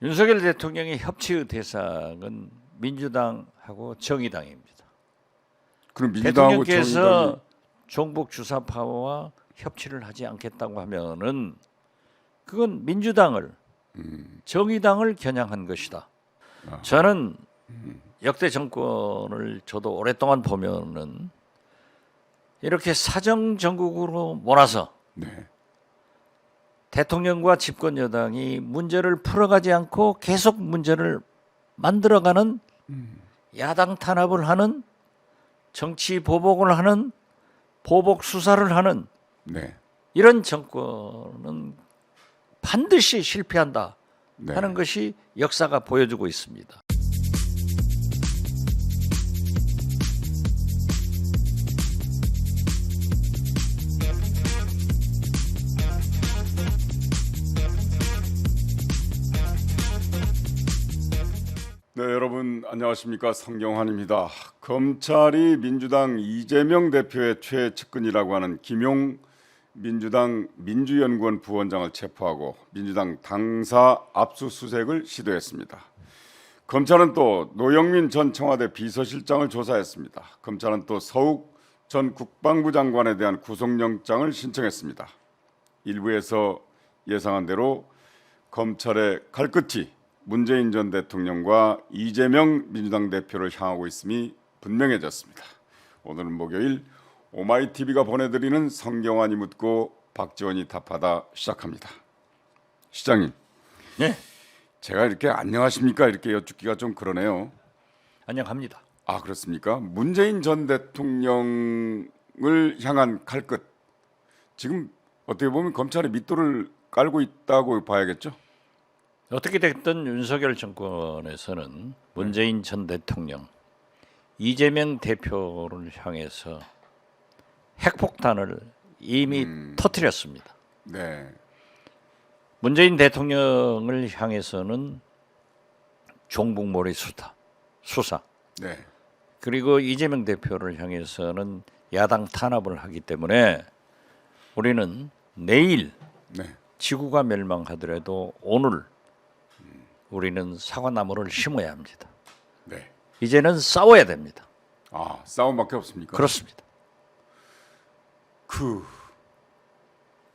윤석열 대통령의 협치의 대상은 민주당하고 정의당입니다. 그럼 민주당하고 대통령께서 정의당이 종북 주사파와 협치를 하지 않겠다고 하면은 그건 민주당을 정의당을 겨냥한 것이다. 저는 역대 정권을 저도 오랫동안 보면은 이렇게 사정 정국으로 몰아서 네. 대통령과 집권 여당이 문제를 풀어가지 않고 계속 문제를 만들어가는 야당 탄압을 하는 정치 보복을 하는 보복 수사를 하는 네. 이런 정권은 반드시 실패한다 네. 하는 것이 역사가 보여주고 있습니다. 네, 여러분 안녕하십니까? 성경환입니다. 검찰이 민주당 이재명 대표의 최측근이라고 하는 김용 민주당 민주연구원 부원장을 체포하고 민주당 당사 압수수색을 시도했습니다. 검찰은 또 노영민 전 청와대 비서실장을 조사했습니다. 검찰은 또 서욱 전 국방부 장관에 대한 구속영장을 신청했습니다. 일부에서 예상한 대로 검찰의 칼끝이 문재인 전 대통령과 이재명 민주당 대표를 향하고 있음이 분명해졌습니다. 오늘은 목요일 오마이TV가 보내드리는 성경환이 묻고 박지원이 답하다 시작합니다. 시장님, 네, 제가 이렇게 안녕하십니까 이렇게 여쭙기가 좀 그러네요. 안녕합니다. 아, 그렇습니까? 문재인 전 대통령을 향한 칼끝, 지금 어떻게 보면 검찰이 밑도를 깔고 있다고 봐야겠죠? 어떻게 됐든 윤석열 정권에서는 문재인 전 대통령, 이재명 대표를 향해서 핵폭탄을 이미 터뜨렸습니다. 네, 문재인 대통령을 향해서는 종북몰이 수사, 네, 그리고 이재명 대표를 향해서는 야당 탄압을 하기 때문에 우리는 내일 네. 지구가 멸망하더라도 오늘 우리는 사과나무를 심어야 합니다. 네. 이제는 싸워야 됩니다. 아, 싸움밖에 없습니까? 그렇습니다. 그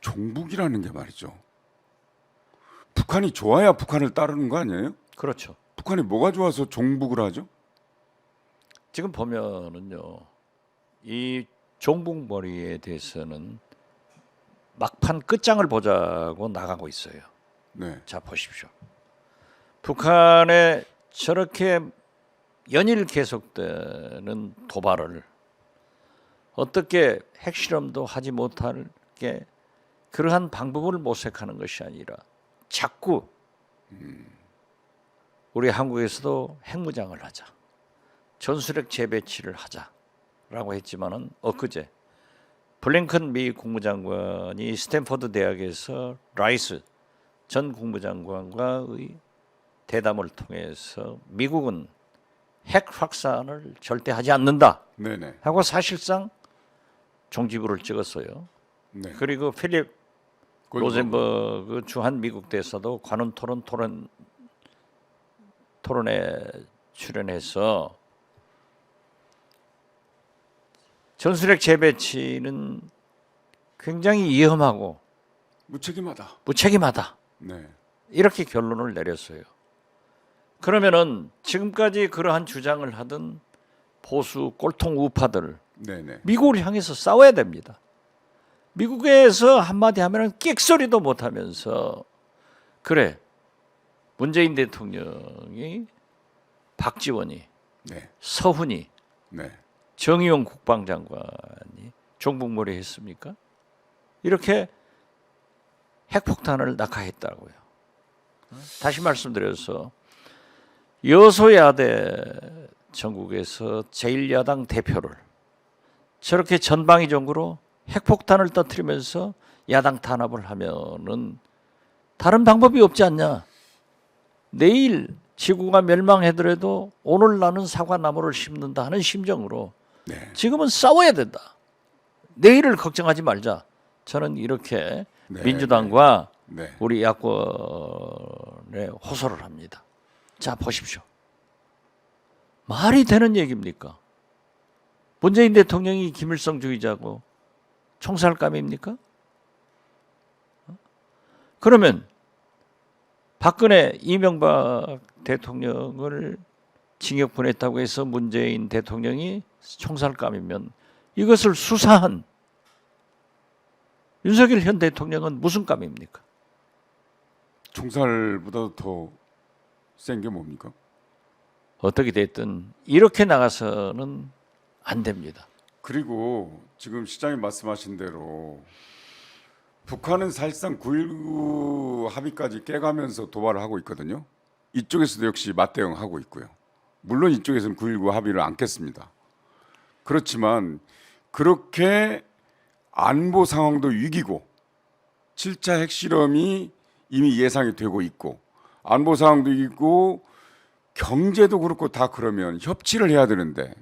종북이라는 게 말이죠. 북한이 좋아야 북한을 따르는 거 아니에요? 그렇죠. 북한이 뭐가 좋아서 종북을 하죠? 지금 보면은요, 이 종북몰이에 대해서는 막판 끝장을 보자고 나가고 있어요. 네, 자, 보십시오. 북한의 저렇게 연일 계속되는 도발을 어떻게 핵실험도 하지 못하게 그러한 방법을 모색하는 것이 아니라 자꾸 우리 한국에서도 핵무장을 하자, 전술핵 재배치를 하자라고 했지만은 엊그제 블링컨 미 국무장관이 스탠퍼드 대학에서 라이스 전 국무장관과의 대담을 통해서 미국은 핵 확산을 절대 하지 않는다 네네, 하고 사실상 종지부를 찍었어요. 네. 그리고 필립 골드버그. 로젠버그 주한 미국 대사도 관훈 토론에 출연해서 전술핵 재배치는 굉장히 위험하고 무책임하다. 네, 이렇게 결론을 내렸어요. 그러면은 지금까지 그러한 주장을 하던 보수 꼴통 우파들 네네, 미국을 향해서 싸워야 됩니다. 미국에서 한마디 하면은 끽소리도 못하면서 그래 문재인 대통령이 박지원이 네, 서훈이 네, 정의용 국방장관이 종북몰이 했습니까? 이렇게 핵폭탄을 낙하했다고요. 다시 말씀드려서 여소야대 전국에서 제1야당 대표를 저렇게 전방위적으로 핵폭탄을 터뜨리면서 야당 탄압을 하면은 다른 방법이 없지 않냐. 내일 지구가 멸망하더라도 오늘 나는 사과나무를 심는다 하는 심정으로 네. 지금은 싸워야 된다. 내일을 걱정하지 말자. 저는 이렇게 네, 민주당과 네. 우리 야권에 호소를 합니다. 자, 보십시오. 말이 되는 얘기입니까? 문재인 대통령이 김일성주의자고 총살감입니까? 그러면 박근혜 이명박 대통령을 징역 보냈다고 해서 문재인 대통령이 총살감이면 이것을 수사한 윤석열 현 대통령은 무슨 감입니까? 총살보다 더 센 게 뭡니까? 어떻게 됐든 이렇게 나가서는 안 됩니다. 그리고 지금 시장님 말씀하신 대로 북한은 사실상 9.19 합의까지 깨가면서 도발을 하고 있거든요. 이쪽에서도 역시 맞대응하고 있고요. 물론 이쪽에서는 9.19 합의를 안 깼습니다. 그렇지만 그렇게 안보 상황도 위기고 7차 핵실험이 이미 예상이 되고 있고 안보 상황도 위기고 경제도 그렇고 다 그러면 협치를 해야 되는데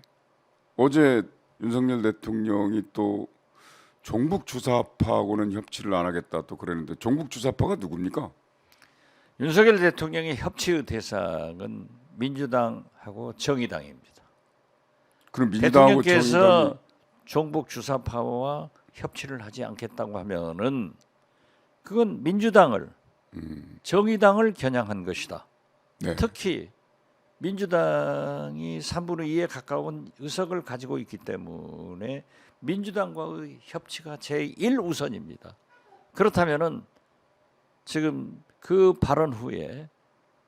어제 윤석열 대통령이 또 종북 주사파하고는 협치를 안 하겠다 또 그랬는데 종북 주사파가 누굽니까? 윤석열 대통령의 협치의 대상은 민주당하고 정의당입니다. 그럼 민주당하고 대통령께서 정의당이 종북 주사파와 협치를 하지 않겠다고 하면은 그건 민주당을 정의당을 겨냥한 것이다. 네. 특히 민주당이 3분의 2에 가까운 의석을 가지고 있기 때문에 민주당과의 협치가 제1우선입니다. 그렇다면은 지금 그 발언 후에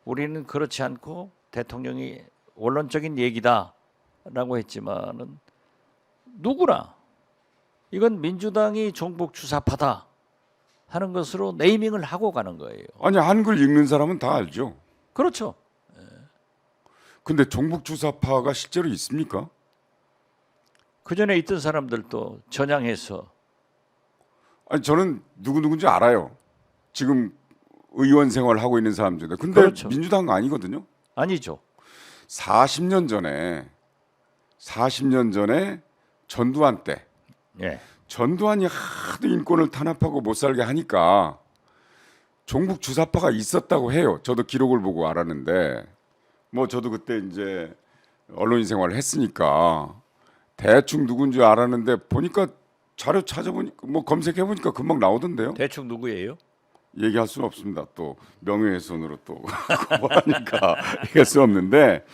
우리는 그렇지 않고 대통령이 원론적인 얘기다라고 했지만은 누구나 이건 민주당이 종북 주사파다 하는 것으로 네이밍을 하고 가는 거예요. 아니 한글 읽는 사람은 다 알죠. 그렇죠. 근데 종북 주사파가 실제로 있습니까? 그 전에 있던 사람들도 전향해서 아니 저는 누군지 알아요. 지금 의원 생활을 하고 있는 사람들인데 근데 그렇죠. 민주당 아니거든요. 아니죠. 40년 전에 전두환 때 예. 전두환이 하도 인권을 탄압하고 못 살게 하니까 종북 주사파가 있었다고 해요. 저도 기록을 보고 알았는데 뭐 저도 그때 이제 언론인 생활을 했으니까 대충 누군지 알았는데 보니까 자료 찾아보니까 뭐 검색해 보니까 금방 나오던데요. 대충 누구예요? 얘기할 수는 없습니다. 또 명예훼손으로 또 고발하니까 얘기할 수 없는데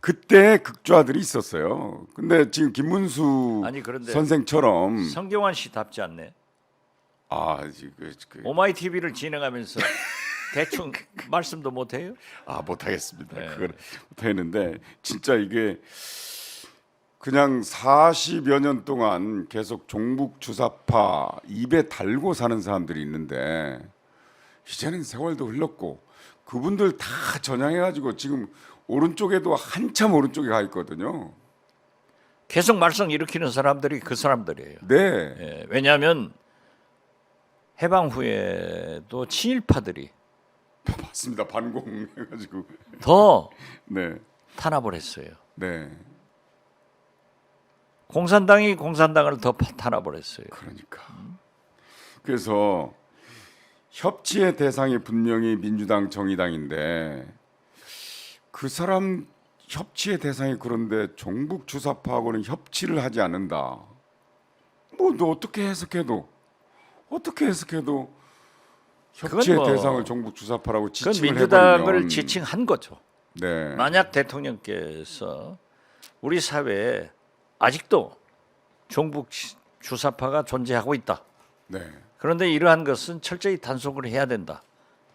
그때 극좌들이 있었어요. 근데 지금 김문수 아니 그런데 선생처럼 성경환 씨답지 않네. 그 오마이 TV를 진행하면서 대충 말씀도 못 해요? 못하겠습니다. 네. 그걸 못했는데 진짜 이게 그냥 40여 년 동안 계속 종북 주사파 입에 달고 사는 사람들이 있는데 이제는 세월도 흘렀고 그분들 다 전향해가지고 지금 오른쪽에도 한참 오른쪽에 가 있거든요. 계속 말썽 일으키는 사람들이 그 사람들이에요. 네, 예, 왜냐하면 해방 후에도 친일파들이 맞습니다. 반공해가지고 더 네, 탄압을 했어요. 네, 공산당이 공산당을 더 탄압을 했어요. 그러니까 그래서 협치의 대상이 분명히 민주당, 정의당인데 그 사람 협치의 대상이 그런데 종북 주사파하고는 협치를 하지 않는다. 뭐 너 어떻게 해석해도 협치의 그건 뭐 대상을 종북 주사파라고 그건 지칭을 민주당을 해버리면 지칭한 거죠. 네, 만약 대통령께서 우리 사회에 아직도 종북 주사파가 존재하고 있다. 네, 그런데 이러한 것은 철저히 단속을 해야 된다.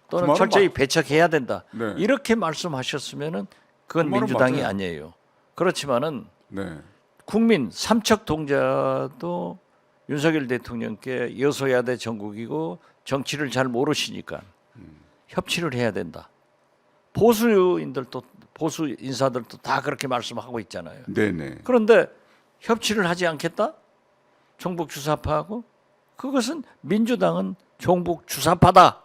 그 또는 말은 철저히 배척해야 된다. 네. 이렇게 말씀하셨으면은 그건 그 말은 민주당이 맞아요. 아니에요. 그렇지만은 네, 국민 삼척 동자도 윤석열 대통령께 여소야대 전국이고 정치를 잘 모르시니까 협치를 해야 된다. 보수인들도 보수 인사들도 다 그렇게 말씀하고 있잖아요. 네, 네, 그런데 협치를 하지 않겠다? 종북 주사파하고 그것은 민주당은 종북 주사파다.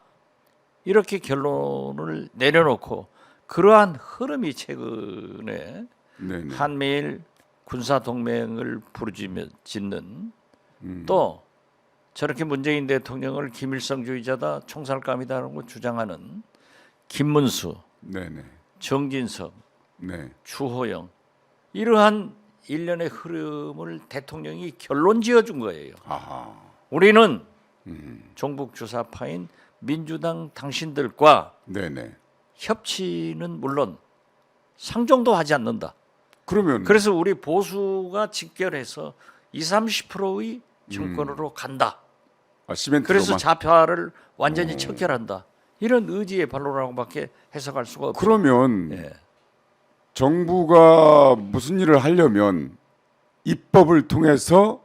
이렇게 결론을 내려놓고 그러한 흐름이 최근에 네, 네. 한미일 군사 동맹을 부르짖는 또 저렇게 문재인 대통령을 김일성주의자다, 총살감이다라고 주장하는 김문수, 네네. 정진석, 네. 주호영 이러한 일련의 흐름을 대통령이 결론 지어준 거예요. 아하. 우리는 종북 주사파인 민주당 당신들과 네네. 협치는 물론 상종도 하지 않는다. 그러면 그래서 우리 보수가 직결해서 20-30%의 정권으로 간다. 시멘트로만. 그래서 좌파를 완전히 척결한다. 이런 의지의 발로라고밖에 해석할 수가 없죠. 그러면 예. 정부가 무슨 일을 하려면 입법을 통해서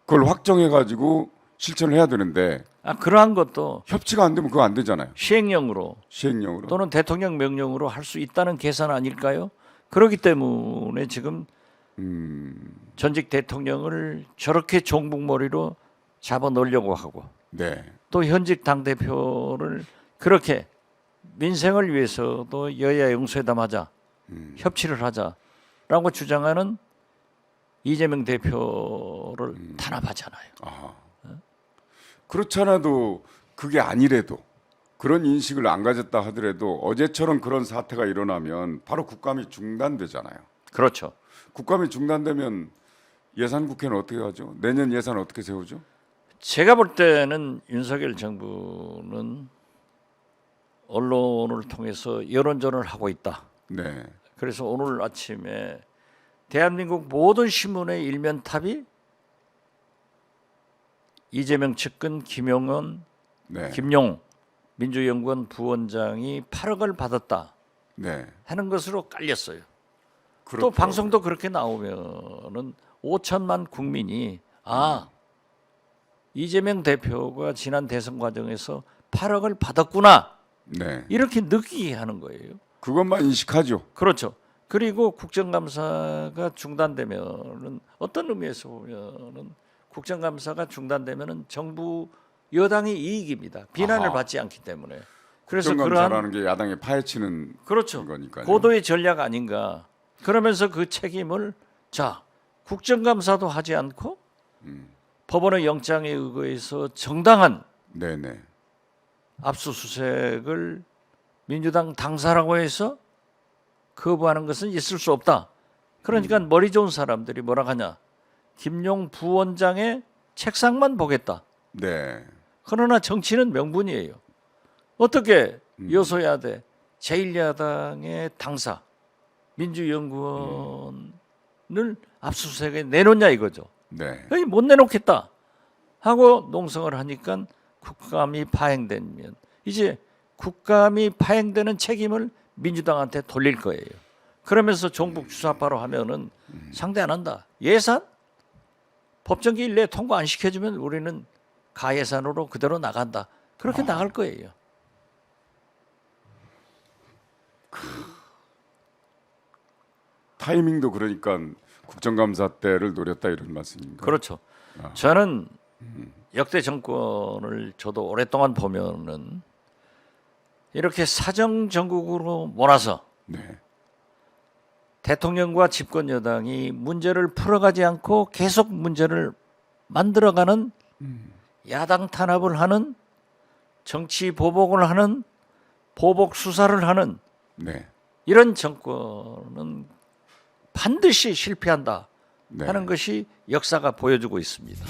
그걸 확정해 가지고 실천을 해야 되는데 그러한 것도 협치가 안 되면 그거 안 되잖아요. 시행령으로 시행령으로. 또는 대통령 명령으로 할 수 있다는 계산 아닐까요? 그렇기 때문에 지금 전직 대통령을 저렇게 종북머리로 잡아놓으려고 하고 네. 또 현직 당대표를 그렇게 민생을 위해서도 여야 용서회담하자, 협치를 하자라고 주장하는 이재명 대표를 탄압하잖아요. 그렇잖아도 그게 아니래도 그런 인식을 안 가졌다 하더라도 어제처럼 그런 사태가 일어나면 바로 국감이 중단되잖아요. 그렇죠. 국감이 중단되면 예산국회는 어떻게 하죠? 내년 예산 어떻게 세우죠? 제가 볼 때는 윤석열 정부는 언론을 통해서 여론전을 하고 있다. 네. 그래서 오늘 아침에 대한민국 모든 신문의 일면탑이 이재명 측근 김용원, 네. 김용 민주연구원 부원장이 8억을 받았다 네. 하는 것으로 깔렸어요. 또 그렇더라고요. 방송도 그렇게 나오면은 5천만 국민이 이재명 대표가 지난 대선 과정에서 8억을 받았구나 네. 이렇게 느끼게 하는 거예요. 그것만 인식하죠. 그렇죠. 그리고 국정감사가 중단되면은 어떤 의미에서 보면은 국정감사가 중단되면은 정부 여당이 이익입니다. 비난을 아하. 받지 않기 때문에. 그래서 국정감사라는 게 야당에 파헤치는 그렇죠. 거니까요. 고도의 전략 아닌가. 그러면서 그 책임을 국정감사도 하지 않고 법원의 영장에 의거해서 정당한 네네. 압수수색을 민주당 당사라고 해서 거부하는 것은 있을 수 없다. 그러니까 머리 좋은 사람들이 뭐라 하냐. 김용 부원장의 책상만 보겠다. 네. 그러나 정치는 명분이에요. 어떻게 여소야대 제1야당의 당사 민주연구원을 압수수색에 내놓냐 이거죠. 네. 아니, 못 내놓겠다 하고 농성을 하니까 국감이 파행되면 이제 국감이 파행되는 책임을 민주당한테 돌릴 거예요. 그러면서 종북 주사파로 하면은 상대 안 한다. 예산 법정기 일내 통과 안 시켜주면 우리는 가예산으로 그대로 나간다. 그렇게 나갈 거예요. 타이밍도 그러니까 국정감사 때를 노렸다 이런 말씀입니다. 그렇죠. 저는 역대 정권을 저도 오랫동안 보면은 이렇게 사정 정국으로 몰아서 네. 대통령과 집권 여당이 문제를 풀어가지 않고 계속 문제를 만들어가는 야당 탄압을 하는 정치 보복을 하는 보복 수사를 하는 네. 이런 정권은 반드시 실패한다 네. 하는 것이 역사가 보여주고 있습니다.